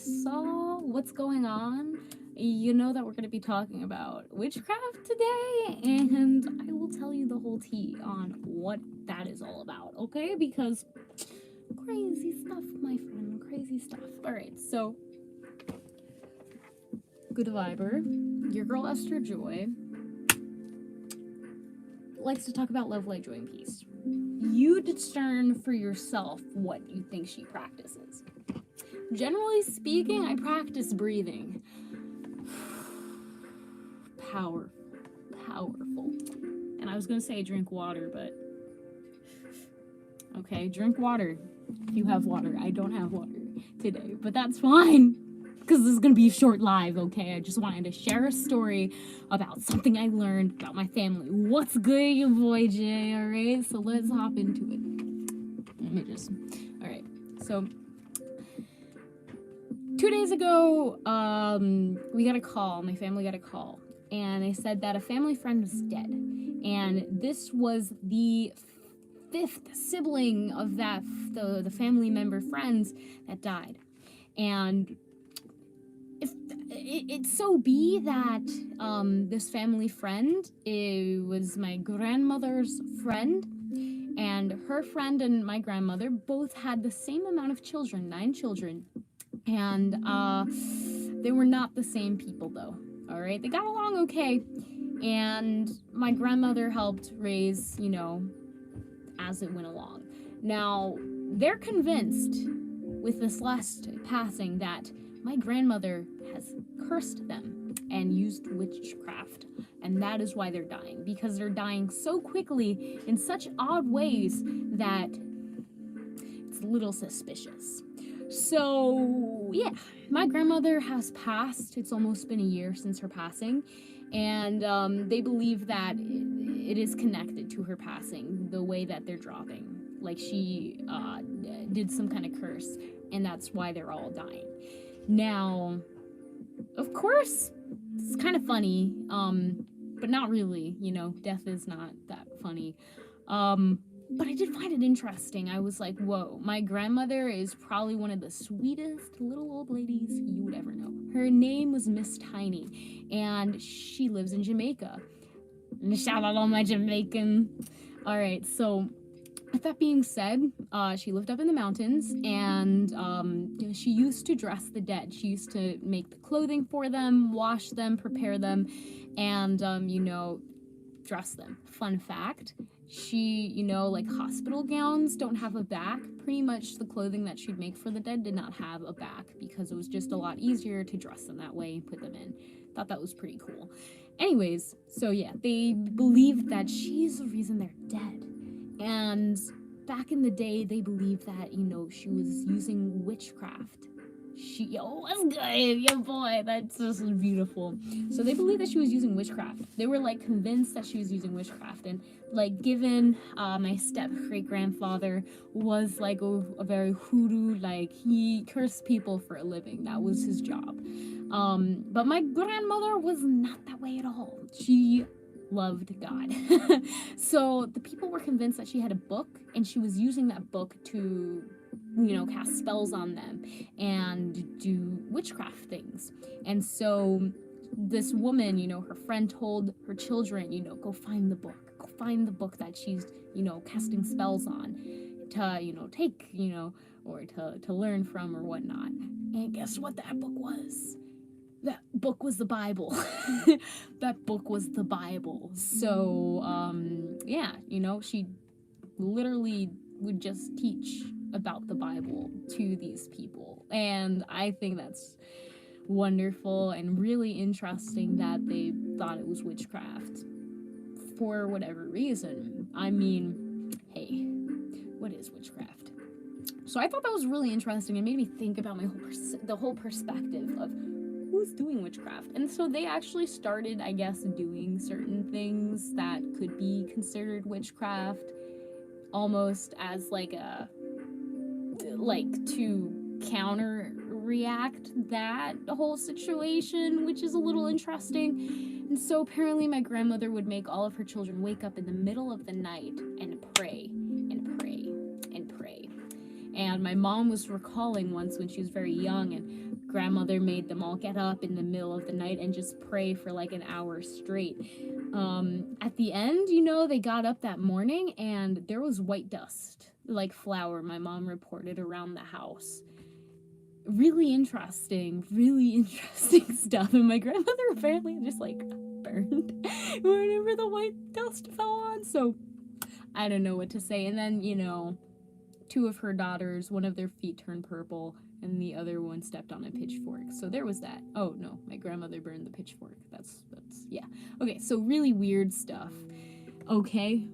saw what's going on, you know that we're going to be talking about witchcraft today, and I will tell you the whole tea on what that is all about, okay? Because crazy stuff, my friend, crazy stuff. Alright, so, good viber. Your girl Esther Joy likes to talk about love, light, joy, and peace. You discern for yourself what you think she practices. Generally speaking, I practice breathing. Powerful. And I was gonna say drink water, but okay, drink water if you have water. I don't have water today, but that's fine, because this is gonna be a short live, okay? I just wanted to share a story about something I learned about my family. What's good, your boy Jay? Alright, so let's hop into it. Alright, so 2 days ago, we got a call, my family got a call, and they said that a family friend was dead, and this was the fifth sibling of the family member friends that died. And if it so be that this family friend, it was my grandmother's friend, and her friend and my grandmother both had the same amount of children, 9 children, and they were not the same people though. All right, they got along okay, and my grandmother helped raise, as it went along. Now, they're convinced with this last passing that my grandmother has cursed them and used witchcraft, and that is why they're dying, because they're dying so quickly in such odd ways that it's a little suspicious. So, yeah, my grandmother has passed. It's almost been a year since her passing, and they believe that it is connected to her passing, the way that they're dropping. Like, she did some kind of curse, and that's why they're all dying. Now, of course, it's kind of funny, but not really, death is not that funny. But I did find it interesting. I was like, whoa, my grandmother is probably one of the sweetest little old ladies you would ever know. Her name was Miss Tiny, and she lives in Jamaica. And shout out all my Jamaican. All right, so with that being said, she lived up in the mountains, and she used to dress the dead. She used to make the clothing for them, wash them, prepare them, and, dress them. Fun fact, she, like hospital gowns don't have a back. Pretty much the clothing that she'd make for the dead did not have a back, because it was just a lot easier to dress them that way and put them in. Thought that was pretty cool. Anyways, so yeah, they believed that she's the reason they're dead. And back in the day, they believed that, she was using witchcraft. What's good, your boy? That's just beautiful. So they believed that she was using witchcraft. They were, convinced that she was using witchcraft. And, given my step-great-grandfather was, a very hoodoo, he cursed people for a living. That was his job. But my grandmother was not that way at all. She loved God. So the people were convinced that she had a book, and she was using that book to, cast spells on them and do witchcraft things. And so this woman, her friend told her children, go find the book. Go find the book that she's, casting spells on to, take, or to learn from or whatnot. And guess what that book was? That book was the Bible. That book was the Bible. So, yeah, she literally would just teach about the Bible to these people. And I think that's wonderful and really interesting that they thought it was witchcraft for whatever reason. I mean, hey, what is witchcraft? So I thought that was really interesting. It made me think about the whole perspective of who's doing witchcraft. And so they actually started, I guess, doing certain things that could be considered witchcraft, almost as to counter react that whole situation, which is a little interesting. And so apparently my grandmother would make all of her children wake up in the middle of the night and pray and pray and pray. And my mom was recalling once when she was very young, and grandmother made them all get up in the middle of the night and just pray for like an hour straight. At the end, you know, they got up that morning and there was white dust, like flour, my mom reported, around the house. Really interesting stuff. And my grandmother apparently just like burned whenever the white dust fell on. So I don't know what to say. And then, you know, two of her daughters, one of their feet turned purple and the other one stepped on a pitchfork. So there was that. Oh no, my grandmother burned the pitchfork. That's yeah. Okay, so really weird stuff. Okay.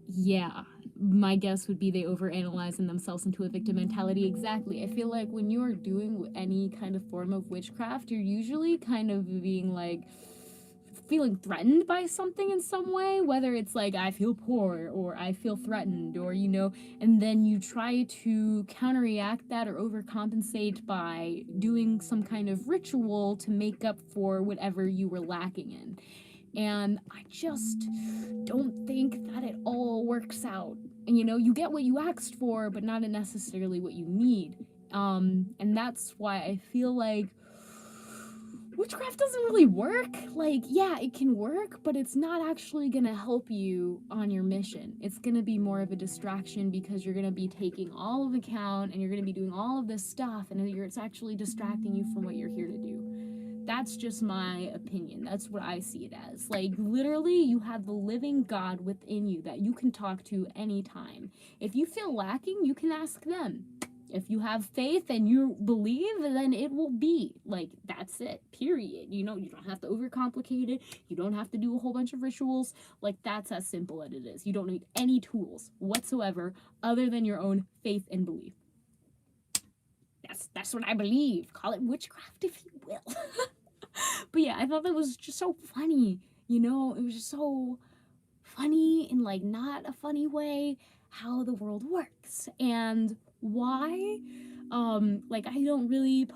Yeah. My guess would be they overanalyze and themselves into a victim mentality. Exactly. I feel like when you are doing any kind of form of witchcraft, you're usually kind of being like feeling threatened by something in some way, whether it's like I feel poor or I feel threatened, or you know, and then you try to counteract that or overcompensate by doing some kind of ritual to make up for whatever you were lacking in. And I just don't think that it all works out. And you know, you get what you asked for, but not necessarily what you need. And that's why I feel like witchcraft doesn't really work. Like, yeah, it can work, but it's not actually gonna help you on your mission. It's gonna be more of a distraction because you're gonna be taking all of account and you're gonna be doing all of this stuff, and it's actually distracting you from what you're here to do. That's just my opinion. That's what I see it as. Like, literally, you have the living God within you that you can talk to anytime. If you feel lacking, you can ask them. If you have faith and you believe, then it will be. Like, that's it, period. You know, you don't have to overcomplicate it. You don't have to do a whole bunch of rituals. Like, that's as simple as it is. You don't need any tools whatsoever other than your own faith and belief. That's what I believe. Call it witchcraft if you will. But yeah, I thought that was just so funny. You know, it was just so funny in like not a funny way how the world works and why. Like I don't really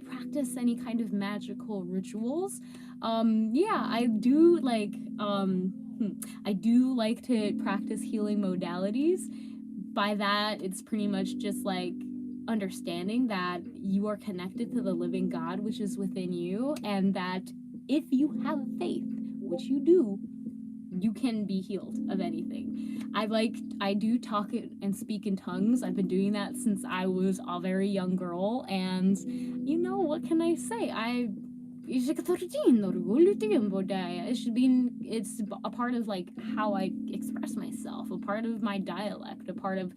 practice any kind of magical rituals. Yeah, I do like to practice healing modalities. By that, it's pretty much just like understanding that you are connected to the living God, which is within you, and that if you have faith, which you do, you can be healed of anything. I do talk and speak in tongues. I've been doing that since I was a very young girl, and you know, what can I say? It's a part of like how I express myself, a part of my dialect, a part of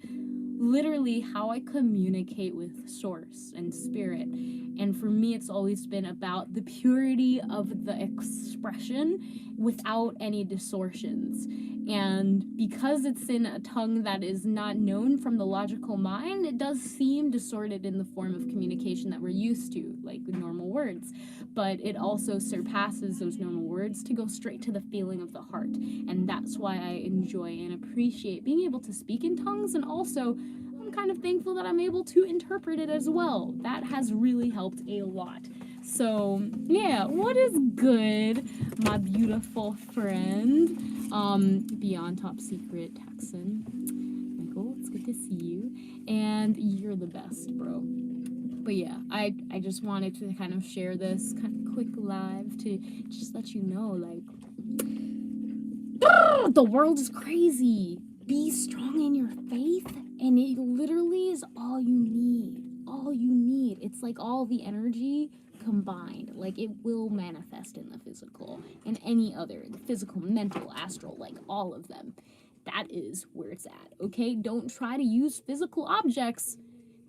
literally how I communicate with source and spirit. And for me, it's always been about the purity of the expression without any distortions. And because it's in a tongue that is not known from the logical mind, it does seem distorted in the form of communication that we're used to, like normal words. But it also surpasses those normal words to go straight to the feeling of the heart. And that's why I enjoy and appreciate being able to speak in tongues, and also I'm kind of thankful that I'm able to interpret it as well. That has really helped a lot. So, yeah, what is good, my beautiful friend? Beyond Top Secret Texan. Michael, it's good to see you. And you're the best, bro. But yeah, I just wanted to kind of share this kind of quick live to just let you know, like, the world is crazy. Be strong in your faith, and it literally is all you need. All you need. It's like all the energy combined. Like, it will manifest in the physical and any other, the physical, mental, astral, like all of them. That is where it's at, okay? Don't try to use physical objects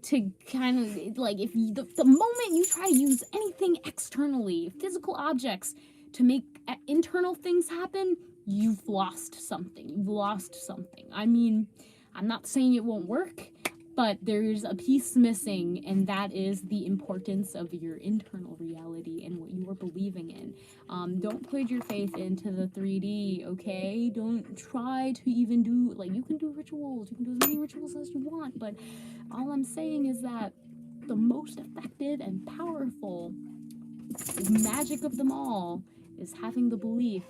to kind of, like, if you, the moment you try to use anything externally, physical objects, to make internal things happen, you've lost something. You've lost something. I mean, I'm not saying it won't work, but there's a piece missing, and that is the importance of your internal reality and what you are believing in. Don't put your faith into the 3D, okay? Don't try to even do, like, you can do rituals. You can do as many rituals as you want, but all I'm saying is that the most effective and powerful magic of them all is having the belief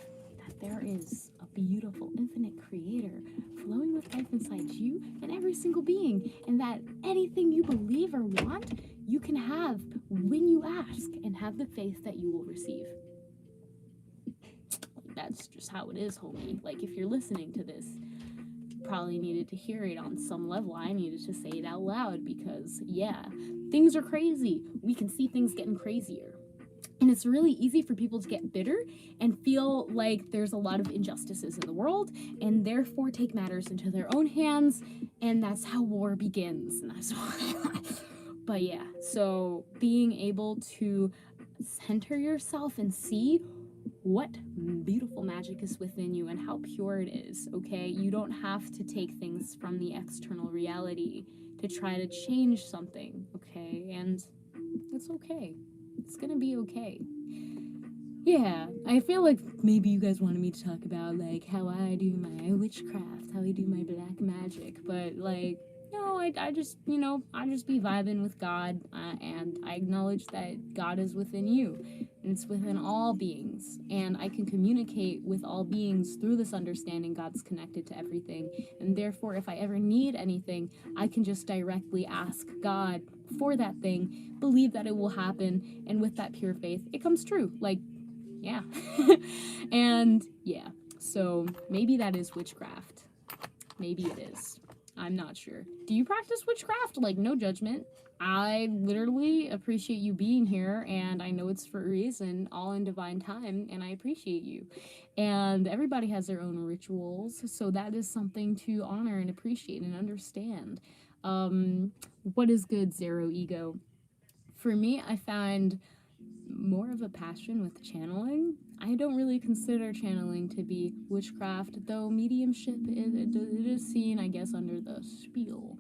that there is a beautiful, infinite creator flowing with life inside you and every single being, and that anything you believe or want, you can have when you ask, and have the faith that you will receive. That's just how it is, homie. Like, if you're listening to this, you probably needed to hear it on some level. I needed to say it out loud because, yeah, things are crazy. We can see things getting crazier. And it's really easy for people to get bitter and feel like there's a lot of injustices in the world, and therefore take matters into their own hands, and that's how war begins. And that's but yeah, so being able to center yourself and see what beautiful magic is within you and how pure it is, okay? You don't have to take things from the external reality to try to change something, okay? And it's okay. It's gonna be okay. Yeah, I feel like maybe you guys wanted me to talk about, like, how I do my witchcraft, how I do my black magic, but, like, no, I just, I just be vibing with God, and I acknowledge that God is within you, and it's within all beings, and I can communicate with all beings through this understanding God's connected to everything, and therefore, if I ever need anything, I can just directly ask God for that thing, believe that it will happen, and with that pure faith, it comes true. Like, yeah. And yeah, so maybe that is witchcraft. Maybe it is. I'm not sure. Do you practice witchcraft? Like, no judgment. I literally appreciate you being here, and I know it's for a reason, all in divine time, and I appreciate you. And everybody has their own rituals, so that is something to honor and appreciate and understand. What is good, Zero Ego? For me, I find more of a passion with channeling. I don't really consider channeling to be witchcraft, though mediumship it is seen, I guess, under the spiel.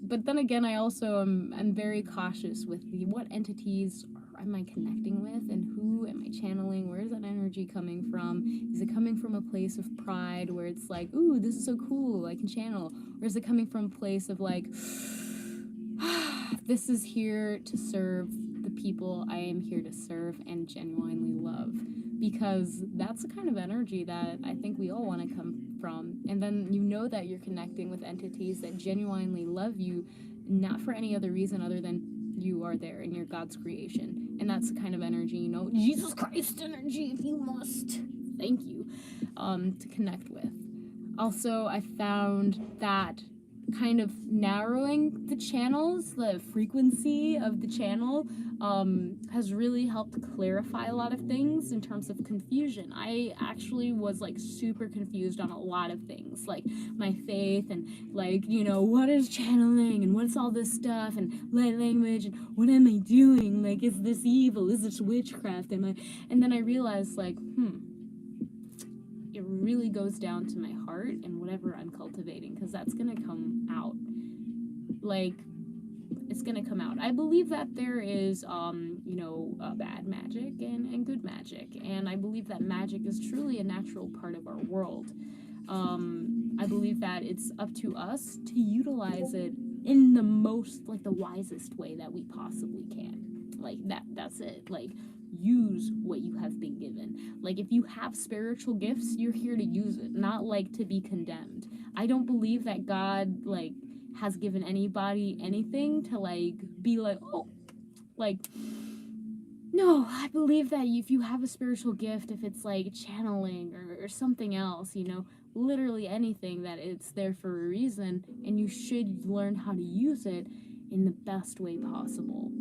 But then again, I also am very cautious with what entities am I connecting with, and who am I channeling? Where is that energy coming from? Is it coming from a place of pride where it's like, ooh, this is so cool, I can channel? Or is it coming from a place of like, this is here to serve the people I am here to serve and genuinely love? Because that's the kind of energy that I think we all want to come from. And then you know that you're connecting with entities that genuinely love you, not for any other reason other than you are there and you're God's creation. And that's the kind of energy, Jesus Christ energy, if you must. Thank you. To connect with. Also, I found that kind of narrowing the channels, the frequency of the channel, has really helped clarify a lot of things in terms of confusion. I actually was like super confused on a lot of things, like my faith and like, what is channeling and what's all this stuff and light language and what am I doing? Like, is this evil? Is this witchcraft? And then I realized like, it really goes down to my heart and whatever I'm cultivating, because that's gonna come out. Like, it's gonna come out. I believe that there is, bad magic and good magic, and I believe that magic is truly a natural part of our world. I believe that it's up to us to utilize it in the most, like, the wisest way that we possibly can. Like, that's it. Like, use what you have been given. Like, if you have spiritual gifts, you're here to use it, not like to be condemned. I don't believe that God, like, has given anybody anything to, like, be like, oh, like, no, I believe that if you have a spiritual gift, if it's like channeling or something else, literally anything, that it's there for a reason, and you should learn how to use it in the best way possible.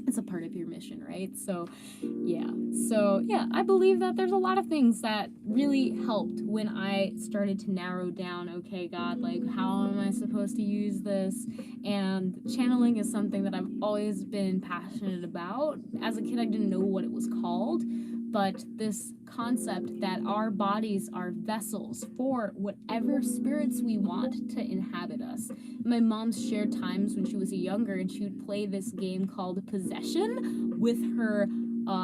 It's a part of your mission, right? So yeah, I believe that there's a lot of things that really helped when I started to narrow down, okay, God, like, how am I supposed to use this? And channeling is something that I've always been passionate about. As a kid, I didn't know what it was called, but this concept that our bodies are vessels for whatever spirits we want to inhabit us. My mom shared times when she was younger, and she would play this game called Possession with her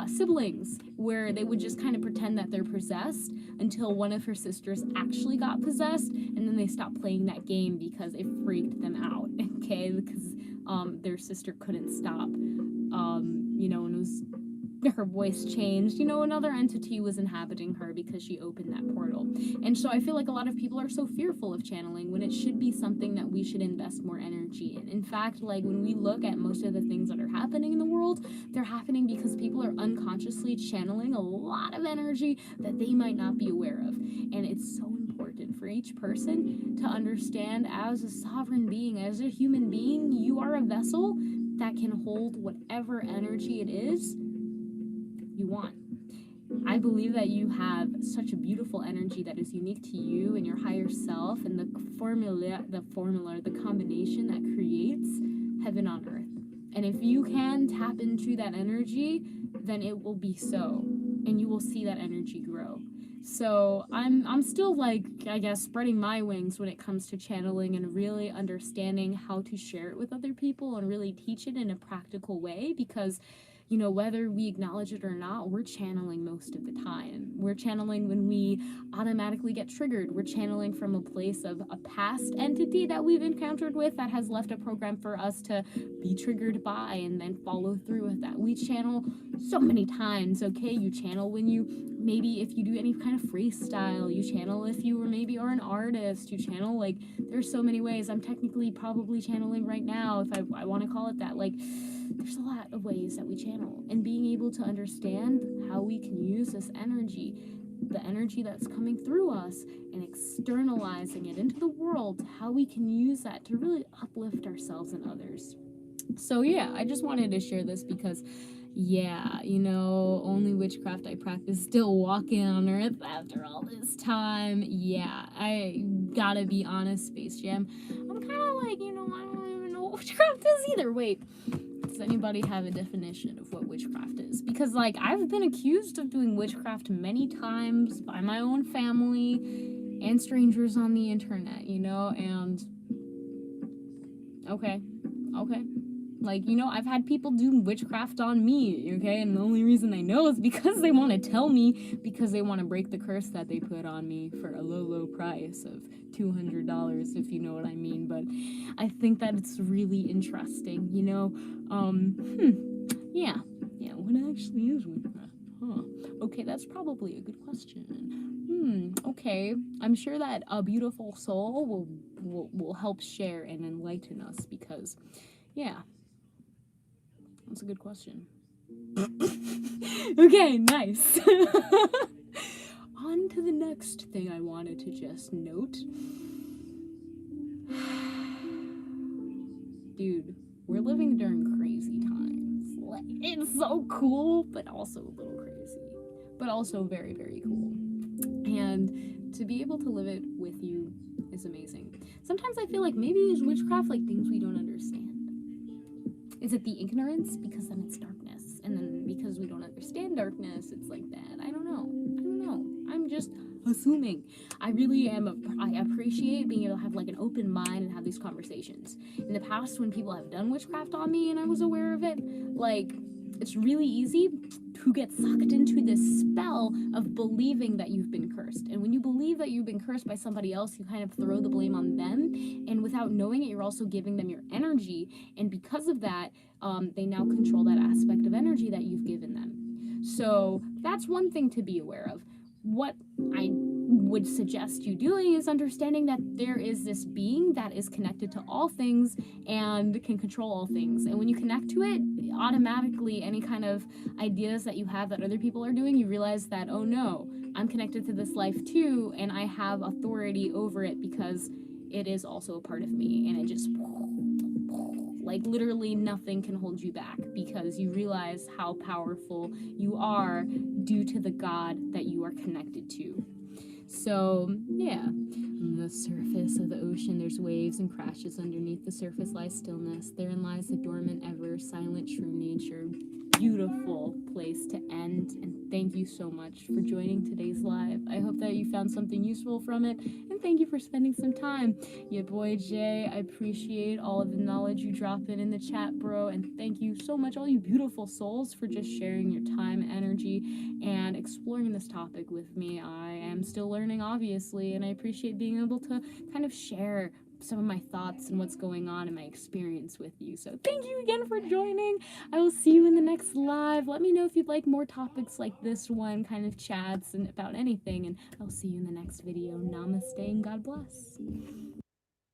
siblings, where they would just kind of pretend that they're possessed until one of her sisters actually got possessed, and then they stopped playing that game because it freaked them out, okay, because their sister couldn't stop, and it was her voice changed. You know, another entity was inhabiting her because she opened that portal. And so I feel like a lot of people are so fearful of channeling when it should be something that we should invest more energy in. In fact, like when we look at most of the things that are happening in the world, they're happening because people are unconsciously channeling a lot of energy that they might not be aware of. And it's so important for each person to understand, as a sovereign being, as a human being, you are a vessel that can hold whatever energy it is you want. I believe that you have such a beautiful energy that is unique to you and your higher self, and the combination that creates heaven on earth. And if you can tap into that energy, then it will be so, and you will see that energy grow. So I'm still, like, I guess, spreading my wings when it comes to channeling and really understanding how to share it with other people and really teach it in a practical way, because you know, whether we acknowledge it or not, we're channeling most of the time. We're channeling when we automatically get triggered. We're channeling from a place of a past entity that we've encountered with that has left a program for us to be triggered by and then follow through with that. We channel so many times, okay? You channel when you, maybe if you do any kind of freestyle, you channel if you are an artist, you channel, like, there's so many ways. I'm technically probably channeling right now, if I want to call it that. Like, there's a lot of ways that we channel, and being able to understand how we can use this energy, the energy that's coming through us, and externalizing it into the world, how we can use that to really uplift ourselves and others. So yeah, I just wanted to share this because, yeah, you know, only witchcraft I practice, still walking on earth after all this time. Yeah, I gotta be honest, Space Jam, I'm kind of like, you know, I don't even know what witchcraft is either. Wait, does anybody have a definition of what witchcraft is? Because, like, I've been accused of doing witchcraft many times by my own family and strangers on the internet, you know, and okay. Like, you know, I've had people do witchcraft on me, okay? And the only reason I know is because they want to tell me, because they want to break the curse that they put on me for a low price of $200, if you know what I mean. But I think that it's really interesting, you know? Yeah, what actually is witchcraft? Huh. Okay, that's probably a good question. Okay. I'm sure that a beautiful soul will help share and enlighten us, because, yeah, that's a good question. Okay, nice. On to the next thing I wanted to just note. Dude, we're living during crazy times. Like, it's so cool, but also a little crazy. But also very, very cool. And to be able to live it with you is amazing. Sometimes I feel like maybe is witchcraft like things we don't understand. Is it the ignorance? Because then it's darkness. And then because we don't understand darkness, it's like that. I don't know. I'm just assuming. I really am. I appreciate being able to have, like, an open mind and have these conversations. In the past, when people have done witchcraft on me and I was aware of it, like, it's really easy to get sucked into this spell of believing that you've been cursed. And when you believe that you've been cursed by somebody else, you kind of throw the blame on them. And without knowing it, you're also giving them your energy. And because of that, they now control that aspect of energy that you've given them. So that's one thing to be aware of. What I would suggest you doing is understanding that there is this being that is connected to all things and can control all things. And when you connect to it, automatically any kind of ideas that you have that other people are doing, you realize that, oh no, I'm connected to this life too, and I have authority over it because it is also a part of me. And it just, like, literally nothing can hold you back, because you realize how powerful you are due to the God that you are connected to. So, yeah. On the surface of the ocean, there's waves and crashes. Underneath the surface lies stillness. Therein lies the dormant, ever silent, true nature. Beautiful place to end. And thank you so much for joining today's live. I hope that you found something useful from it. And thank you for spending some time. Your boy Jay, I appreciate all of the knowledge you drop in the chat, bro. And thank you so much, all you beautiful souls, for just sharing your time, energy, and exploring this topic with me. I am still learning, obviously, and I appreciate being able to kind of share some of my thoughts and what's going on in my experience with you. So thank you again for joining. I will see you in the next live. Let me know if you'd like more topics like this one, kind of chats and about anything, and I'll see you in the next video. Namaste and God bless.